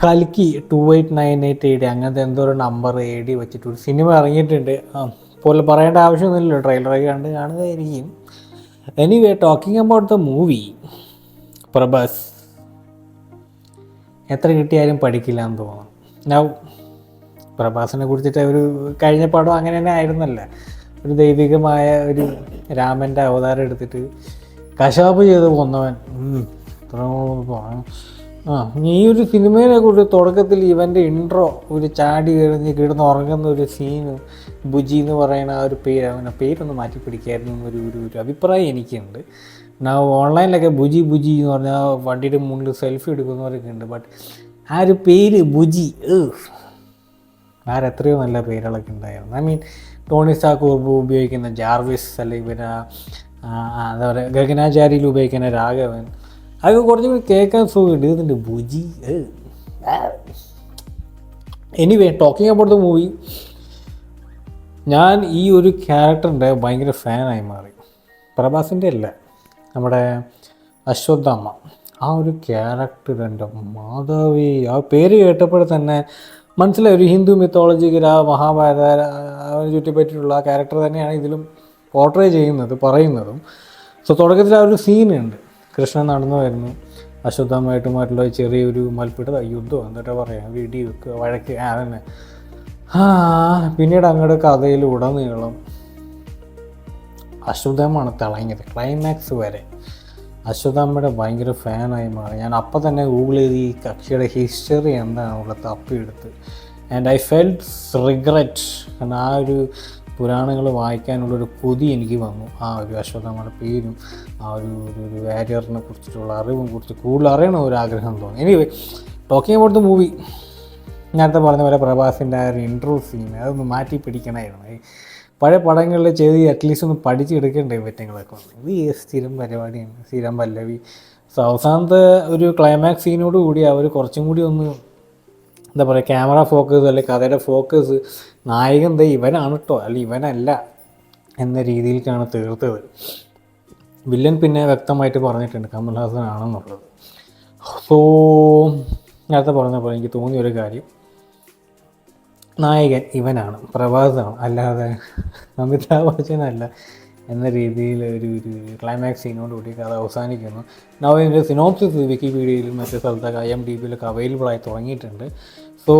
കൽക്കി 2898 അങ്ങനത്തെ എന്തോ ഒരു നമ്പർ വെച്ചിട്ട് ഒരു സിനിമ ഇറങ്ങിയിട്ടുണ്ട്. പോലെ പറയേണ്ട ആവശ്യമൊന്നുമില്ലല്ലോ, ട്രെയിലറൊക്കെ കണ്ട് കാണുകയായിരിക്കും. Anyway, talking about the movie, Prabhas എത്ര കിട്ടിയാലും പഠിക്കില്ല എന്ന് തോന്നുന്നു. നൗ പ്രഭാസിനെ കുറിച്ചിട്ട് ഒരു കഴിഞ്ഞ പടം അങ്ങനെ തന്നെ ആയിരുന്നല്ലോ, ഒരു ദൈവികമായ ഒരു രാമൻ്റെ അവതാരം എടുത്തിട്ട് കശാപ്പ് ചെയ്ത് കൊന്നവൻ. ഈ ഒരു സിനിമയെ കുറിച്ച് തുടക്കത്തിൽ ഇവൻ്റെ ഇൻട്രോ ഒരു ചാടി കിടന്ന് ഉറങ്ങുന്ന ഒരു സീന്, ബുജി എന്ന് പറയുന്ന ആ ഒരു പേര്, അവനെ പേരൊന്ന് മാറ്റി പിടിക്കായിരുന്നു ഒരു അഭിപ്രായം എനിക്കുണ്ട്. ഞാൻ ഓൺലൈനിലൊക്കെ ബുജി എന്ന് പറഞ്ഞാൽ വണ്ടിയുടെ മുന്നിൽ സെൽഫി എടുക്കുന്നവരൊക്കെ ഉണ്ട്. ബട്ട് ആ ഒരു പേര് ബുജി, എത്രയോ നല്ല പേരുകളൊക്കെ ഉണ്ടായിരുന്നു. ഐ മീൻ ടോണി സ്റ്റാർക്ക് ഉപയോഗിക്കുന്ന ജാർവിസ്, അല്ലെങ്കിൽ പിന്നെ എന്താ പറയുക ഗഗനാചാരിയിൽ ഉപയോഗിക്കുന്ന രാഘവൻ, അതൊക്കെ കുറച്ചും കൂടി കേൾക്കാൻ സുഖമുണ്ട്. ഇതിൻ്റെ Bujji. Anyway, talking about the movie, ഞാൻ ഈ ഒരു ക്യാരക്ടറിൻ്റെ ഭയങ്കര ഫാനായി മാറി. പ്രഭാസിൻ്റെ അല്ല, നമ്മുടെ അശ്വത്ഥാമ, ആ ഒരു ക്യാരക്ടർ എൻ്റെ മാധവി, ആ പേര് കേട്ടപ്പോൾ തന്നെ മനസ്സിലായി ഒരു ഹിന്ദു മിത്തോളജിക്കൽ ആ മഹാഭാരത അവനെ ചുറ്റിപ്പറ്റിയിട്ടുള്ള ആ ക്യാരക്ടർ തന്നെയാണ് ഇതിലും പോർട്രേ ചെയ്യുന്നത്, പറയുന്നതും. സോ തുടക്കത്തിൽ ആ ഒരു സീനുണ്ട്, കൃഷ്ണൻ നടന്നു വരുന്നു, അശ്വത്ഥാമയായിട്ടുമായിട്ടുള്ള ചെറിയൊരു മൽപ്പിടുത്ത യുദ്ധം എന്നിട്ട് പറയാം, വെടി വെക്കുക, വഴക്ക്, അതന്നെ. പിന്നീട് അങ്ങോട്ട് കഥയിൽ ഉടനീളം അശ്വത്ഥാമയാണ് തിളങ്ങിയത്. ക്ലൈമാക്സ് വരെ അശ്വത്ഥാമയുടെ ഭയങ്കര ഫാനായി മാറി. ഞാൻ അപ്പം തന്നെ ഗൂഗിൾ ചെയ്ത് ഈ കക്ഷിയുടെ ഹിസ്റ്ററി എന്താണുള്ളത് തപ്പിയെടുത്ത്. ആൻഡ് ഐ ഫെൽറ്റ് റിഗ്രറ്റ്, കാരണം ആ ഒരു പുരാണങ്ങൾ വായിക്കാനുള്ളൊരു കൊതി എനിക്ക് വന്നു. ആ ഒരു അശ്വത്ഥാമയുടെ പേരും ആ ഒരു വാരിയറിനെ കുറിച്ചിട്ടുള്ള അറിവും കുറിച്ച് കൂടുതൽ അറിയണ ഒരു ആഗ്രഹം തോന്നി. Anyway, talking about the movie, നേരത്തെ പറഞ്ഞ പോലെ പ്രഭാസിൻ്റെ ആ ഒരു ഇൻട്രോ സീൻ അതൊന്ന് മാറ്റി പിടിക്കണമായിരുന്നു. പഴയ പടങ്ങളിൽ ചെയ്ത് അറ്റ്ലീസ്റ്റ് ഒന്ന് പഠിച്ചെടുക്കേണ്ട പറ്റങ്ങളൊക്കെ വന്നു. ഇത് സ്ഥിരം പരിപാടിയാണ്, സ്ഥിരം പല്ലവി. സോ അവസാനത്തെ ഒരു ക്ലൈമാക്സ് സീനോട് കൂടി അവർ കുറച്ചും കൂടി ഒന്ന് എന്താ പറയുക, ക്യാമറ ഫോക്കസ് അല്ലെങ്കിൽ കഥയുടെ ഫോക്കസ് നായകൻ ഇവനാണ് കേട്ടോ, അല്ലെങ്കിൽ ഇവനല്ല എന്ന രീതിയിലേക്കാണ് തീർത്തത്. വില്ലൻ പിന്നെ വ്യക്തമായിട്ട് പറഞ്ഞിട്ടുണ്ട് കമൽഹാസൻ ആണെന്നുള്ളത്. സോ നേരത്തെ പറഞ്ഞപ്പോൾ എനിക്ക് തോന്നിയൊരു കാര്യം, നായകൻ ഇവനാണ്, പ്രഭാസാണ്, അല്ലാതെ അമിതാഭ് ബച്ചനല്ല എന്ന രീതിയിൽ ഒരു ക്ലൈമാക്സ് സീനോടുകൂടി കഥ അവസാനിക്കുന്നു. നൗ ഇതിൻ്റെ സിനോപ്സിസ് വിക്കിപീഡിയയിലും മറ്റു സ്ഥലത്തൊക്കെ IMDbയിലൊക്കെ അവൈലബിളായി തുടങ്ങിയിട്ടുണ്ട്. സോ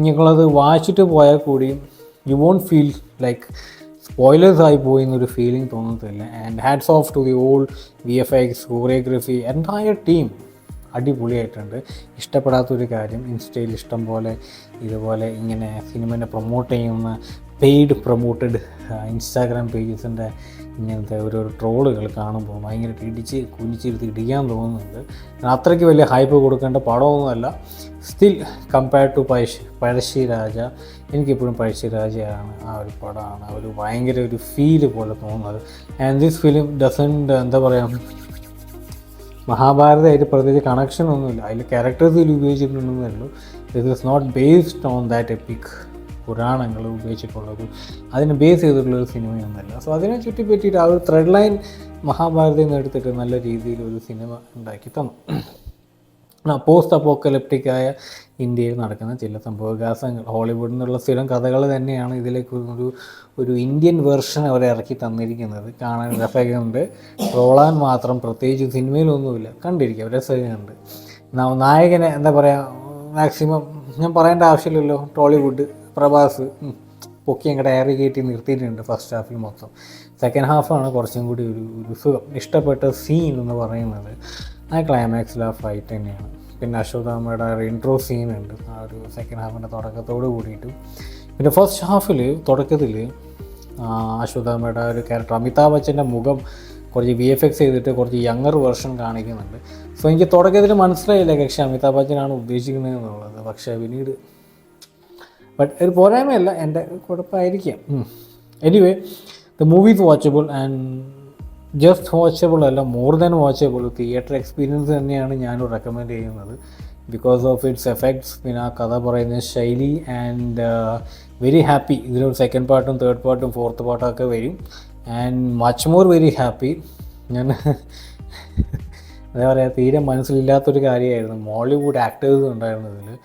നിങ്ങളത് വായിച്ചിട്ട് പോയാൽ കൂടിയും you won't feel like spoilers ആയി പോയി എന്നൊരു ഫീലിംഗ് തോന്നത്തില്ല. And hats off to the all VFX, choreography, entire team അടിപൊളിയായിട്ടുണ്ട്. ഇഷ്ടപ്പെടാത്തൊരു കാര്യം, ഇൻസ്റ്റയിൽ ഇഷ്ടം പോലെ ഇതുപോലെ ഇങ്ങനെ സിനിമേനെ പ്രൊമോട്ട് ചെയ്യുന്ന പെയ്ഡ് പ്രൊമോട്ടഡ് ഇൻസ്റ്റാഗ്രാം പേജസിൻ്റെ ഇങ്ങനത്തെ ഓരോ ട്രോളുകൾ കാണുമ്പോൾ ഭയങ്കര കുനിച്ചിരുത്തി ഇടിക്കാൻ തോന്നുന്നുണ്ട്. അത്രയ്ക്ക് വലിയ ഹൈപ്പ് കൊടുക്കേണ്ട പടമൊന്നുമല്ല. സ്റ്റിൽ കമ്പയർഡ് ടു പഴശ്ശിരാജ, എനിക്കിപ്പോഴും പഴശ്ശിരാജയാണ് ആ ഒരു പടമാണ് ഒരു ഭയങ്കര ഒരു ഫീല് പോലെ തോന്നുന്നത്. ആൻഡ് ദിസ് ഫിലിം ഡസൻറ്റ് എന്താ പറയുക, മഹാഭാരതമായിട്ട് പ്രത്യേകിച്ച് കണക്ഷൻ ഒന്നുമില്ല. അതിൽ ക്യാരക്ടേഴ്സ് ഇതിൽ ഉപയോഗിച്ചിട്ടുണ്ടെന്നേ ഉള്ളൂ. This is not based on that epic പുരാണങ്ങൾ ഉപയോഗിച്ചിട്ടുള്ളത്, അതിനെ ബേസ് ചെയ്തിട്ടുള്ളൊരു സിനിമയൊന്നുമല്ല. സോ അതിനെ ചുറ്റിപ്പറ്റിയിട്ട് ആ ഒരു ത്രെഡ് ലൈൻ മഹാഭാരതത്തിൽ നിന്ന് എടുത്തിട്ട് നല്ല രീതിയിൽ ഒരു സിനിമ ഉണ്ടാക്കി തന്നു. പോസ്റ്റ് അപ്പോക്കലിപ്റ്റിക്കായ ഇന്ത്യയിൽ നടക്കുന്ന ചില സംഭവവികാസങ്ങൾ, ഹോളിവുഡിൽ നിന്നുള്ള സ്ഥിരം കഥകൾ തന്നെയാണ് ഇതിലേക്ക് ഒരു ഇന്ത്യൻ വേർഷൻ അവരെ ഇറക്കി തന്നിരിക്കുന്നത്. കാണാൻ രസകരമുണ്ട്, ട്രോളാൻ മാത്രം പ്രത്യേകിച്ച് സിനിമയിലൊന്നുമില്ല, കണ്ടിരിക്കുക രസകരമുണ്ട്. നായകനെ എന്താ പറയുക, മാക്സിമം ഞാൻ പറയേണ്ട ആവശ്യമില്ലല്ലോ, ടോളിവുഡ് പ്രഭാസ് പൊക്കി അങ്ങോട്ട് എയറി കയറ്റി നിർത്തിയിട്ടുണ്ട് ഫസ്റ്റ് ഹാഫിൽ മൊത്തം. സെക്കൻഡ് ഹാഫാണ് കുറച്ചും കൂടി ഒരു സുഖം. ഇഷ്ടപ്പെട്ട സീൻ എന്ന് പറയുന്നത് ആ ക്ലൈമാക്സിൽ ആ ഫൈറ്റ് തന്നെയാണ്. പിന്നെ അശ്വത്ഥാമയുടെ ഇൻട്രോ സീനുണ്ട് ആ ഒരു സെക്കൻഡ് ഹാഫിൻ്റെ തുടക്കത്തോട് കൂടിയിട്ട്. പിന്നെ ഫസ്റ്റ് ഹാഫിൽ തുടക്കത്തിൽ അശ്വത്ഥാമയുടെ ഒരു ക്യാരക്ടർ അമിതാഭ് ബച്ചൻ്റെ മുഖം കുറച്ച് VFX ചെയ്തിട്ട് കുറച്ച് യങ്ങർ വേർഷൻ കാണിക്കുന്നുണ്ട്. സോ എനിക്ക് തുടക്കത്തിൽ മനസ്സിലായില്ല കക്ഷി അമിതാഭ് ബച്ചനാണ് ഉദ്ദേശിക്കുന്നത് എന്നുള്ളത്. പക്ഷേ പിന്നീട് ബട്ട് ഒരു പോരായ്മയല്ല, എൻ്റെ കുഴപ്പമായിരിക്കാം. Anyway, the movie is watchable and just watchable അല്ല, more than watchable. Theatre experience തന്നെയാണ് ഞാനും റെക്കമെൻഡ് ചെയ്യുന്നത് ബിക്കോസ് ഓഫ് ഇറ്റ്സ് എഫക്ട്സ്, പിന്നെ ആ കഥ പറയുന്ന ശൈലി. ആൻഡ് വെരി ഹാപ്പി ഇതിലൊരു സെക്കൻഡ് പാർട്ടും തേർഡ് പാർട്ടും ഫോർത്ത് പാർട്ടൊക്കെ വരും. And much more very happy. ഞാൻ എന്താ പറയുക, തീരെ മനസ്സിലില്ലാത്തൊരു കാര്യമായിരുന്നു. മോളിവുഡ് ആക്ടേഴ്സ് ഉണ്ടായിരുന്നു ഇതിൽ.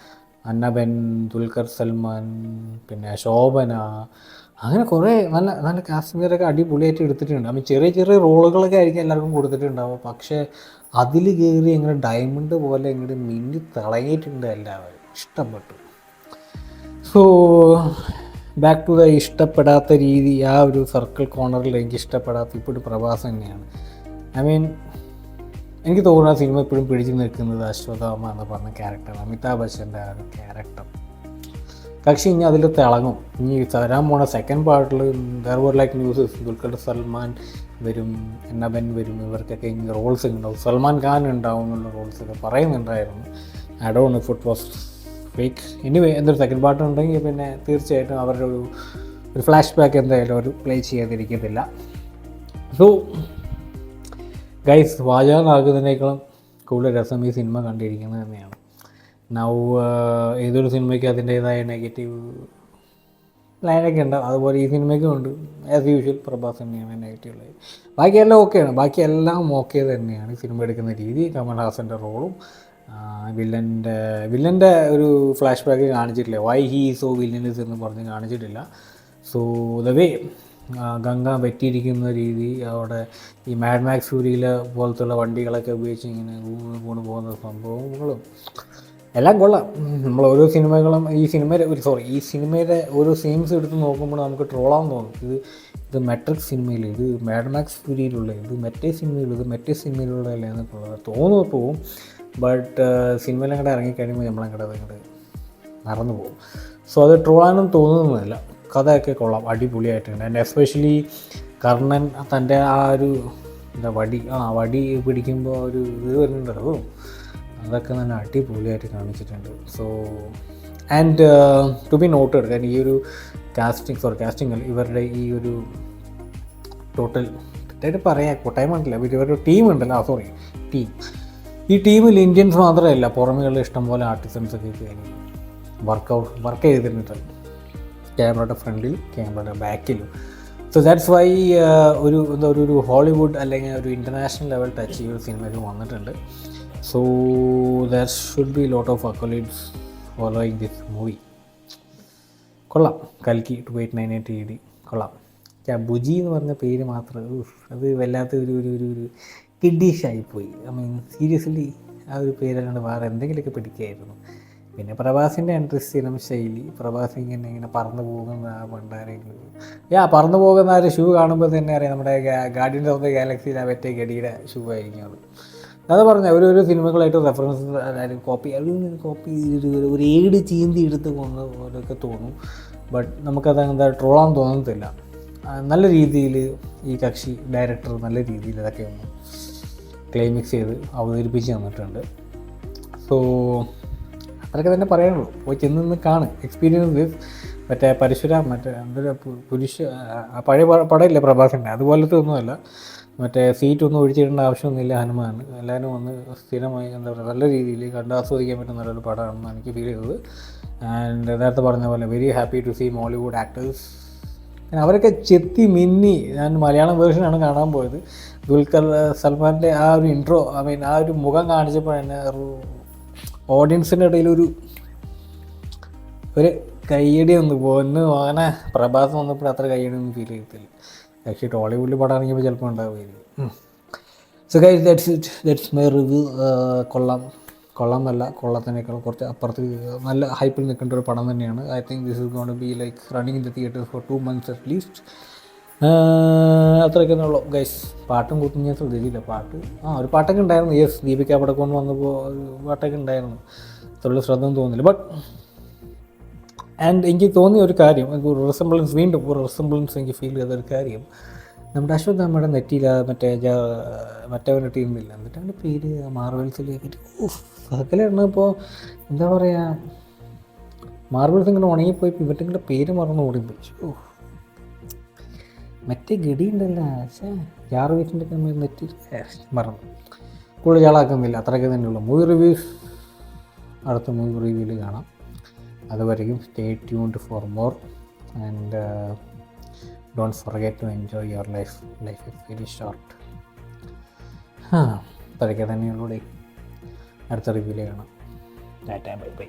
അന്നബൻ, ദുൽഖർ സൽമാൻ, പിന്നെ ശോഭന, അങ്ങനെ കുറേ നല്ല നല്ല കാസ്റ്റിംഗറൊക്കെ അടിപൊളിയായിട്ട് എടുത്തിട്ടുണ്ട്. അപ്പം ചെറിയ ചെറിയ റോളുകളൊക്കെ ആയിരിക്കും എല്ലാവർക്കും കൊടുത്തിട്ടുണ്ടാവും, പക്ഷേ അതിൽ കയറി ഇങ്ങനെ ഡയമണ്ട് പോലെ ഇങ്ങോട്ട് മിന്നി തിളങ്ങിയിട്ടുണ്ട് എല്ലാവരും. ഇഷ്ടപ്പെട്ടു. സോ ബാക്ക് ടു ദ ഇഷ്ടപ്പെടാത്ത രീതി, ആ ഒരു സർക്കിൾ കോർണറിൽ എനിക്ക് ഇഷ്ടപ്പെടാത്ത ഇപ്പോഴും പ്രഭാസ് തന്നെയാണ്. ഐ മീൻ എനിക്ക് തോന്നുന്ന സിനിമ ഇപ്പോഴും പിടിച്ചു നിൽക്കുന്നത് അശ്വത്ഥാമ എന്ന് പറഞ്ഞ ക്യാരക്ടർ, അമിതാഭ് ബച്ചൻ്റെ ആ ഒരു ക്യാരക്ടർ. പക്ഷേ ഇനി അതിൽ തിളങ്ങും. ഇനി തരാൻ പോണ സെക്കൻഡ് പാർട്ടിൽ there were like newses Dulquer Salman വരും, അന്നബൻ വരും, ഇവർക്കൊക്കെ ഇനി റോൾസ് ഉണ്ടാവും, സൽമാൻ ഖാൻ ഉണ്ടാവും എന്നുള്ള റോൾസൊക്കെ പറയുന്നുണ്ടായിരുന്നു. I don't know if it was fake. Anyway എന്തൊരു സെക്കൻഡ് പാർട്ട് ഉണ്ടെങ്കിൽ പിന്നെ തീർച്ചയായിട്ടും അവരുടെ ഒരു ഫ്ലാഷ് ബാക്ക് എന്തായാലും അവർ പ്ലേ ചെയ്യാതിരിക്കത്തില്ല. സോ ഗൈസ്, വാചകമാകുന്നതിനേക്കാളും കൂടുതൽ രസം ഈ സിനിമ കണ്ടിരിക്കുന്നത് തന്നെയാണ്. നൗ ഏതൊരു സിനിമയ്ക്ക് അതിൻ്റേതായ നെഗറ്റീവ് ലൈനൊക്കെ ഉണ്ടാവും, അതുപോലെ ഈ സിനിമയ്ക്കും ഉണ്ട്. ആസ് യൂഷ്വൽ പ്രഭാസ് തന്നെയാണ് നെഗറ്റീവ് ലൈൻ. ബാക്കിയെല്ലാം ഓക്കെയാണ്, ബാക്കിയെല്ലാം ഓക്കെ തന്നെയാണ്. സിനിമ എടുക്കുന്ന രീതി, കമൽഹാസൻ്റെ റോളും, വില്ലൻ്റെ ഒരു ഫ്ലാഷ് ബാക്ക് കാണിച്ചിട്ടില്ല. വൈ ഹീ സോ വില്ലനസ് എന്ന് പറഞ്ഞ് കാണിച്ചിട്ടില്ല. സോ ദ വേ ഗംഗ വെറ്റിയിരിക്കുന്ന രീതി, അവിടെ ഈ മാഡ് മാക്സ് ഫ്യൂരിയിലെ പോലത്തുള്ള വണ്ടികളൊക്കെ ഉപയോഗിച്ച് ഇങ്ങനെ കൊണ്ട് പോകുന്ന സംഭവങ്ങളും എല്ലാം കൊള്ളാം. നമ്മൾ ഓരോ സിനിമകളും ഈ സിനിമയുടെ ഓരോ സീൻസ് എടുത്ത് നോക്കുമ്പോൾ നമുക്ക് ട്രോളാൻ തോന്നും. ഇത് മെട്രിക്സ് സിനിമയിൽ, ഇത് മാഡ് മാക്സ് ഫ്യൂരിയിലുള്ള, ഇത് മറ്റേ സിനിമയിലുള്ളതല്ലേ എന്നൊക്കെ തോന്നുന്നു പോവും. ബട്ട് സിനിമയിൽ അങ്ങോട്ട് ഇറങ്ങിക്കഴിയുമ്പോൾ നമ്മളങ്ങോട്ട് അതങ്ങോട്ട് മറന്നു പോകും. സോ അത് ട്രോളാനും തോന്നുന്നതല്ല. കഥയൊക്കെ കൊള്ളാം, അടിപൊളിയായിട്ടുണ്ട്. ആൻഡ് എസ്പെഷ്യലി കർണൻ തൻ്റെ ആ ഒരു വടി പിടിക്കുമ്പോൾ ഒരു ഇത് വരുന്നുണ്ടല്ലോ, അതൊക്കെ നല്ല അടിപൊളിയായിട്ട് കാണിച്ചിട്ടുണ്ട്. So and to be noted, കാരണം ഈ ഒരു കാസ്റ്റിംഗ് ഇവരുടെ ഈ ഒരു ടോട്ടൽ തെറ്റായിട്ട് പറയാം, കൊട്ടായ്മ ഉണ്ടല്ലോ, ഇവരുടെ ടീമുണ്ടല്ലോ, ഈ ടീമിൽ ഇന്ത്യൻസ് മാത്രമല്ല, പുറമേയുള്ള ഇഷ്ടംപോലെ ആർട്ടിസ്റ്റൻസൊക്കെ കയറി വർക്ക് ചെയ്തിട്ടുണ്ട്. ക്യാമറയുടെ ഫ്രണ്ടിൽ, ക്യാമറയുടെ ബാക്കിലും. സോ ദാറ്റ്സ് വൈ ഒരു ഹോളിവുഡ് അല്ലെങ്കിൽ ഒരു ഇൻ്റർനാഷണൽ ലെവൽ ടച്ച് ചെയ്ത സിനിമയിൽ വന്നിട്ടുണ്ട്. So there should be lot of accolades following this movie. കൊള്ളാം. കൽക്കി 2898 AD കൊള്ളാം. ബുജി എന്ന് പറഞ്ഞ പേര് മാത്രം അത് വല്ലാത്ത ഒരു കിഡീഷായിപ്പോയി. ഐ മീൻ സീരിയസ്ലി ആ ഒരു പേരല്ലാണ്ട് വേറെ എന്തെങ്കിലുമൊക്കെ പിടിക്കുകയായിരുന്നു. പിന്നെ പ്രഭാസിൻ്റെ എൻട്രി സ്ഥിരം ശൈലി, പ്രഭാസ് ഇങ്ങനെ പറന്നു പോകുന്ന ആ പണ്ടാരെങ്കിലും പറന്നു പോകുന്ന ആ ഒരു ഷൂ കാണുമ്പോൾ തന്നെ അറിയാം നമ്മുടെ ഗാർഡിയൻസ് ഓഫ് ദ ഗാലക്സിയിലെ മറ്റേ ഗഡിയുടെ ഷൂ ആയിരിക്കും അത് പറഞ്ഞാൽ ഒരു സിനിമകളായിട്ട് റെഫറൻസ് അതായത് കോപ്പി ഒരു ഏട് ചീന്തി എടുത്ത് കൊന്ന പോലെയൊക്കെ തോന്നും. ബട്ട് നമുക്കത് എന്താ ട്രോളാൻ തോന്നത്തില്ല. നല്ല രീതിയിൽ ഈ കക്ഷി ഡയറക്ടർ നല്ല രീതിയിൽ അതൊക്കെ ഒന്ന് ക്ലൈമാക്സ് ചെയ്ത് അവതരിപ്പിച്ച് തന്നിട്ടുണ്ട്. സോ അതൊക്കെ തന്നെ പറയാനുള്ളൂ. പോയി ചെന്ന് കാണും, എക്സ്പീരിയൻസ് ദിസ്. മറ്റേ പരശുരാം, മറ്റേ എന്തൊരു പഴയ പടമില്ലേ പ്രഭാസിൻ്റെ, അതുപോലത്തെ ഒന്നുമല്ല. മറ്റേ സീറ്റൊന്നും ഒഴിച്ചിടേണ്ട ആവശ്യമൊന്നുമില്ല. ഹനുമാൻ എല്ലാവരും വന്ന് സ്ഥിരമായി എന്താ പറയുക നല്ല രീതിയിൽ കണ്ട് ആസ്വദിക്കാൻ പറ്റുന്ന നല്ലൊരു പടമാണെന്ന് എനിക്ക് ഫീൽ ചെയ്തത്. ആൻഡ് നേരത്തെ പറഞ്ഞ പോലെ very happy to see Mollywood actors. അവരൊക്കെ ചെത്തി മിന്നി. ഞാൻ മലയാളം വേർഷനാണ് കാണാൻ പോയത്. ദുൽഖർ സൽമാൻ്റെ ആ ഒരു ഇൻട്രോ, ഐ മീൻ ആ ഒരു മുഖം കാണിച്ചപ്പോൾ തന്നെ ഓഡിയൻസിൻ്റെ ഇടയിൽ ഒരു കയ്യടി ഒന്ന് പോകുന്നു. അങ്ങനെ പ്രഭാസ് വന്നപ്പോൾ അത്ര കയ്യടി ഒന്നും ഫീൽ ചെയ്യത്തില്ല. പക്ഷേ ടോളിവുഡിൽ പടം ഇറങ്ങിയപ്പോൾ ചിലപ്പോൾ ഉണ്ടാവുമായിരിക്കും. So guys that's my review. കൊള്ളത്തിനേക്കാൾ കുറച്ച് അപ്പുറത്ത് നല്ല ഹൈപ്പിൽ നിൽക്കേണ്ട ഒരു പടം തന്നെയാണ്. I think this is gonna be like running in the theatres for 2 months at least. അത്രയൊക്കെ ഉള്ളൂ ഗൈസ്. പാട്ടും കൂട്ടും ഞാൻ ശ്രദ്ധിച്ചില്ല. ഒരു പാട്ടൊക്കെ ഉണ്ടായിരുന്നു. യെസ്, ദീപിക പടക്കൊണ്ട് വന്നപ്പോൾ ഒരു പാട്ടൊക്കെ ഉണ്ടായിരുന്നു. അത്രയുള്ള ശ്രദ്ധ തോന്നുന്നില്ല. ബട്ട് ആൻഡ് എനിക്ക് തോന്നിയ ഒരു കാര്യം, ഒരു റിസംബ്ലൻസ് എനിക്ക് ഫീൽ ചെയ്തൊരു കാര്യം, നമ്മുടെ അശ്വത്ഥാമ്മയുടെ നെറ്റിയിൽ മറ്റവൻ്റെ ടീമില്ല, എന്നിട്ട് അവൻ്റെ പേര് മാർവൽസിലേക്ക് സകലെണ്ണപ്പോൾ എന്താ പറയുക, മാർവൽസ് ഇങ്ങനെ ഉണങ്ങിപ്പോയി ഇവറ്റിങ്ങളുടെ പേര് മറന്ന് ഓടിപ്പോയി. മറ്റേ ഗഡി ഉണ്ടല്ലോ, ജാർവീസിൻ്റെ ഒക്കെ നെറ്റി മറന്നു. കൂടുതൽ ആളാക്കുന്നില്ല. അത്രയൊക്കെ തന്നെയുള്ളൂ. മൂവി റിവ്യൂസ് അടുത്ത മൂവി റിവ്യൂവിൽ കാണാം. അതുവരെയും stay tuned for more and don't forget to enjoy your life. Life is very short. അത്രയ്ക്ക് തന്നെയുള്ളൂടെ. അടുത്ത റിവ്യൂലേ കാണാം. Tata bye by.